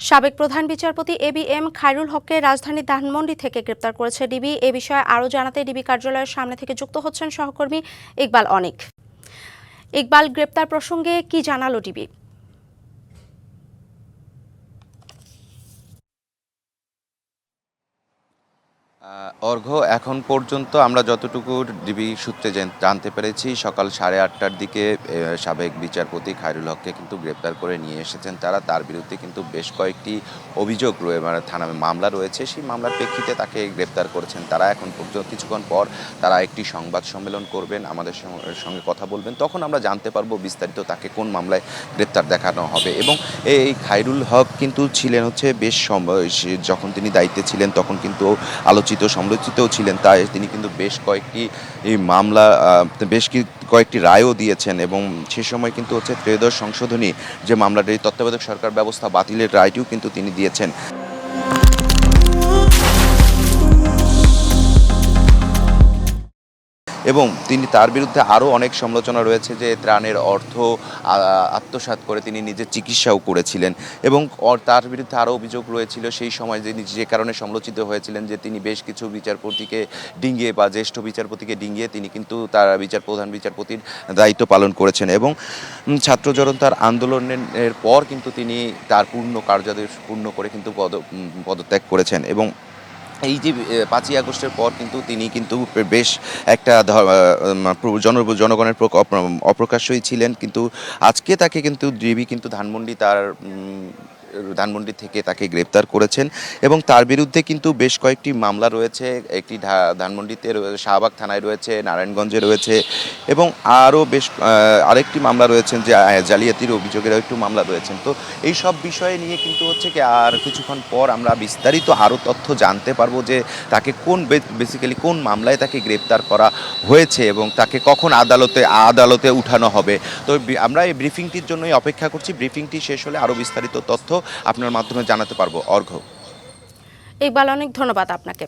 সাবেক প্রধান বিচারপতি এবিএম খায়রুল হককে রাজধানীর ধানমন্ডি থেকে গ্রেপ্তার করেছে ডিবি। এ বিষয়ে আরও জানাতে ডিবি কার্যালয়ের সামনে থেকে যুক্ত হচ্ছেন সহকর্মী ইকবাল অনিক। ইকবাল, গ্রেপ্তার প্রসঙ্গে কি জানালো ডিবি? অর্ঘ্য, এখন পর্যন্ত আমরা যতটুকু ডিবি সূত্রে জানতে পেরেছি, সকাল 8:30টার দিকে সাবেক বিচারপতি খায়রুল হককে কিন্তু গ্রেপ্তার করে নিয়ে এসেছেন তারা। তার বিরুদ্ধে কিন্তু বেশ কয়েকটি অভিযোগ মানে থানায় মামলা রয়েছে। সেই মামলার প্রেক্ষিতে তাকে গ্রেপ্তার করেছেন তারা। এখন পর্যন্ত কিছুক্ষণ পর তারা একটি সংবাদ সম্মেলন করবেন, আমাদের সঙ্গে কথা বলবেন। তখন আমরা জানতে পারবো বিস্তারিত তাকে কোন মামলায় গ্রেপ্তার দেখানো হবে। এবং এই খায়রুল হক কিন্তু ছিলেন হচ্ছে যখন তিনি দায়িত্বে ছিলেন তখন কিন্তু আলোচিত সমালোচিতও ছিলেন। তাই তিনি কিন্তু বেশ কয়েকটি এই মামলা কয়েকটি রায়ও দিয়েছেন এবং সে সময় কিন্তু হচ্ছে ত্রয়োদশ সংশোধনী যে মামলাটি তত্ত্বাবধায়ক সরকার ব্যবস্থা বাতিলের রায়টিও কিন্তু তিনি দিয়েছেন। এবং তিনি তার বিরুদ্ধে আরও অনেক সমালোচনা রয়েছে যে ত্রাণের অর্থ আত্মসাৎ করে তিনি নিজের চিকিৎসাও করেছিলেন। এবং তার বিরুদ্ধে আরও অভিযোগ রয়েছিল সেই সময় যে কারণে সমালোচিত হয়েছিলেন যে তিনি বেশ কিছু বিচারপতিকে ডিঙিয়ে বা জ্যেষ্ঠ বিচারপতিকে ডিঙিয়ে তিনি কিন্তু তার প্রধান বিচারপতির দায়িত্ব পালন করেছেন। এবং ছাত্র জনতার আন্দোলনের পর কিন্তু তিনি তার পূর্ণ কার্যাদেশ পূর্ণ করে কিন্তু পদত্যাগ করেছেন। এবং এই যে 5ই আগস্টের পর কিন্তু তিনি কিন্তু বেশ একটা জনগণের অপ্রকাশ্যই ছিলেন। কিন্তু আজকে তাকে কিন্তু ডিবি কিন্তু ধানমন্ডি থেকে তাকে গ্রেপ্তার করেছেন এবং তার বিরুদ্ধে কিন্তু বেশ কয়েকটি মামলা রয়েছে। একটি ধানমন্ডিতে শাহবাগ থানায় রয়েছে, নারায়ণগঞ্জে রয়েছে এবং আরও বেশ আরেকটি মামলা রয়েছেন যে জালিয়াতির অভিযোগেরও একটু মামলা রয়েছেন। তো এই সব বিষয়ে নিয়ে কিন্তু হচ্ছে কি আর কিছুক্ষণ পর আমরা বিস্তারিত আরও তথ্য জানতে পারবো যে তাকে বেসিক্যালি কোন মামলায় তাকে গ্রেপ্তার করা হয়েছে এবং তাকে কখন আদালতে উঠানো হবে। তো আমরা এই ব্রিফিংটির জন্যই অপেক্ষা করছি। ব্রিফিংটি শেষ হলে আরও বিস্তারিত তথ্য আপনার মাধ্যমে জানাতে পারবো। অর্ঘ্য। ইকবাল অনিক, ধন্যবাদ আপনাকে।